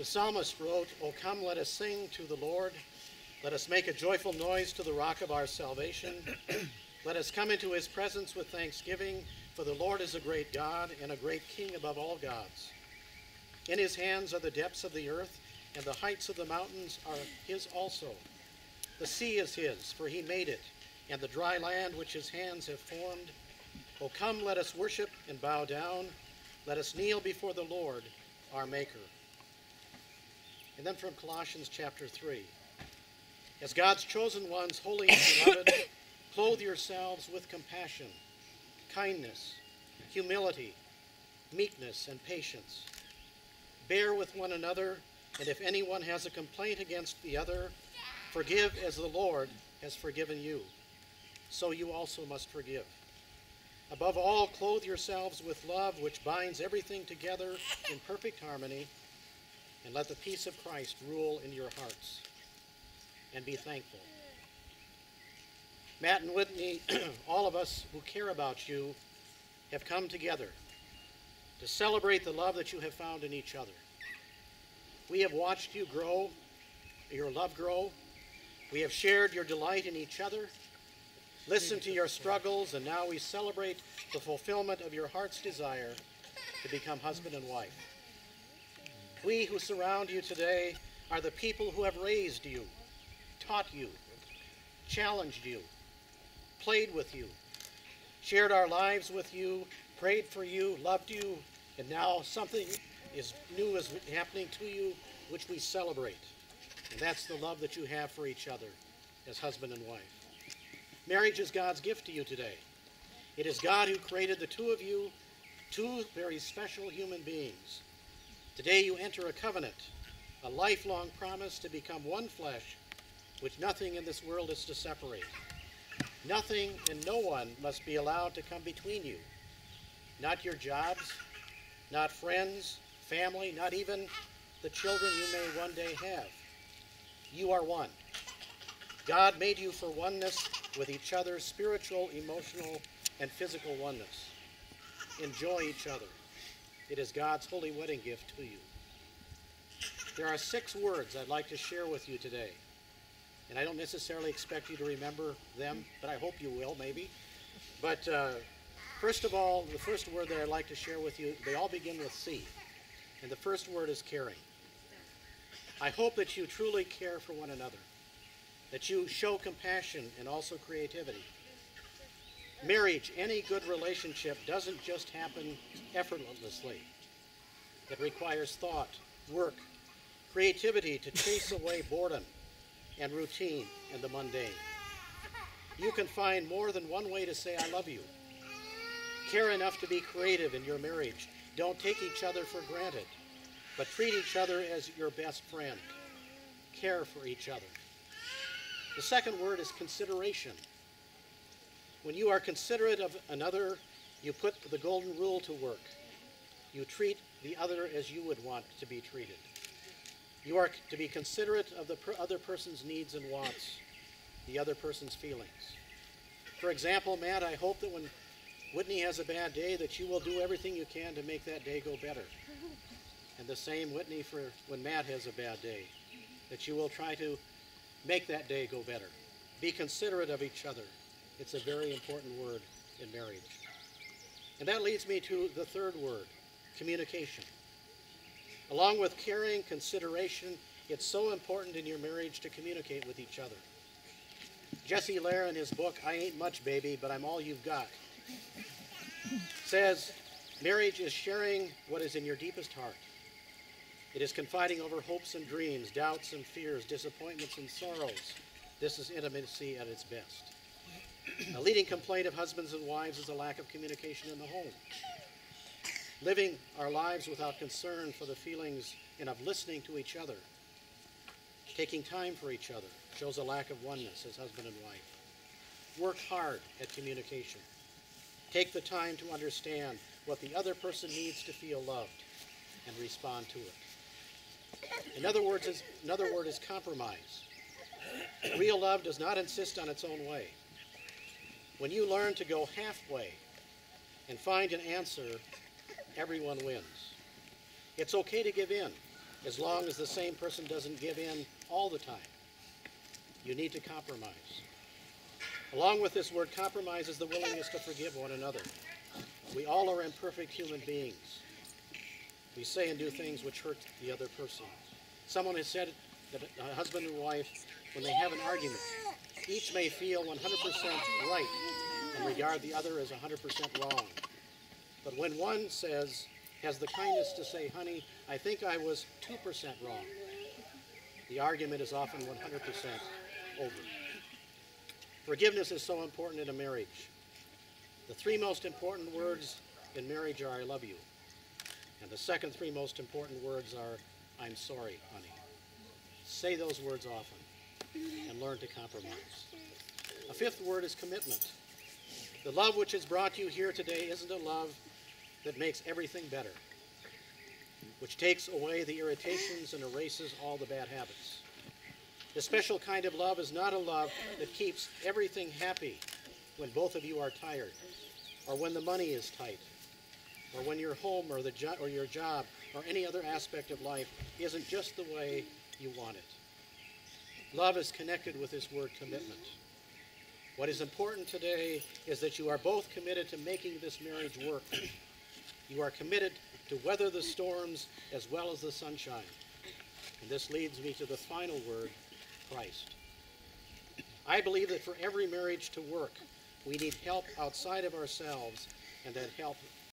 psalmist wrote, "O come, let us sing to the Lord. Let us make a joyful noise to the rock of our salvation. Let us come into his presence with thanksgiving, for the Lord is a great God and a great King above all gods. In his hands are the depths of the earth, and the heights of the mountains are his also. The sea is his, for he made it, and the dry land which his hands have formed. O come, let us worship and bow down. Let us kneel before the Lord, our Maker." And then from Colossians chapter 3. "As God's chosen ones, holy and beloved, clothe yourselves with compassion, kindness, humility, meekness, and patience. Bear with one another, and if anyone has a complaint against the other, forgive as the Lord has forgiven you. So you also must forgive. Above all, clothe yourselves with love, which binds everything together in perfect harmony, and let the peace of Christ rule in your hearts. And be thankful." Matt and Whitney, all of us who care about you, have come together to celebrate the love that you have found in each other. We have watched you grow, your love grow. We have shared your delight in each other, listened to your struggles, and now we celebrate the fulfillment of your heart's desire to become husband and wife. We who surround you today are the people who have raised you, taught you, challenged you, played with you, shared our lives with you, prayed for you, loved you, and now something new is happening to you, which we celebrate. And that's the love that you have for each other as husband and wife. Marriage is God's gift to you today. It is God who created the two of you, two very special human beings. Today you enter a covenant, a lifelong promise to become one flesh, which nothing in this world is to separate. Nothing and no one must be allowed to come between you. Not your jobs, not friends, family, not even the children you may one day have. You are one. God made you for oneness with each other, spiritual, emotional, and physical oneness. Enjoy each other. It is God's holy wedding gift to you. There are 6 words I'd like to share with you today. And I don't necessarily expect you to remember them, but I hope you will, maybe. But first of all, the first word that I'd like to share with you, they all begin with C. And the first word is caring. I hope that you truly care for one another, that you show compassion and also creativity. Marriage, any good relationship, doesn't just happen effortlessly. It requires thought, work, creativity to chase away boredom and routine and the mundane. You can find more than one way to say I love you. Care enough to be creative in your marriage. Don't take each other for granted, but treat each other as your best friend. Care for each other. The second word is consideration. When you are considerate of another, you put the golden rule to work. You treat the other as you would want to be treated. You are to be considerate of the other person's needs and wants, the other person's feelings. For example, Matt, I hope that when Whitney has a bad day, that you will do everything you can to make that day go better. And the same, Whitney, for when Matt has a bad day, that you will try to make that day go better. Be considerate of each other. It's a very important word in marriage. And that leads me to the third word, communication. Along with caring, consideration, it's so important in your marriage to communicate with each other. Jesse Lair, in his book, I Ain't Much, Baby, But I'm All You've Got, says, marriage is sharing what is in your deepest heart. It is confiding over hopes and dreams, doubts and fears, disappointments and sorrows. This is intimacy at its best. A leading complaint of husbands and wives is a lack of communication in the home. Living our lives without concern for the feelings and of listening to each other, taking time for each other, shows a lack of oneness as husband and wife. Work hard at communication. Take the time to understand what the other person needs to feel loved and respond to it. Another word is compromise. Real love does not insist on its own way. When you learn to go halfway and find an answer, everyone wins. It's okay to give in. as long as the same person doesn't give in all the time. You need to compromise. Along with this word compromise is the willingness to forgive one another. We all are imperfect human beings. We say and do things which hurt the other person. Someone has said that a husband and wife, when they have an argument, each may feel 100% right and regard the other as 100% wrong. But when one has the kindness to say, honey, I think I was 2% wrong, the argument is often 100% over. Forgiveness is so important in a marriage. The three most important words in marriage are I love you. And the second three most important words are I'm sorry, honey. Say those words often and learn to compromise. A fifth word is commitment. The love which has brought you here today isn't a love that makes everything better, which takes away the irritations and erases all the bad habits. This special kind of love is not a love that keeps everything happy when both of you are tired, or when the money is tight, or when your home or your job or any other aspect of life isn't just the way you want it. Love is connected with this word commitment. What is important today is that you are both committed to making this marriage work. You are committed to weather the storms as well as the sunshine. And this leads me to the final word, Christ. I believe that for every marriage to work, we need help outside of ourselves, and that help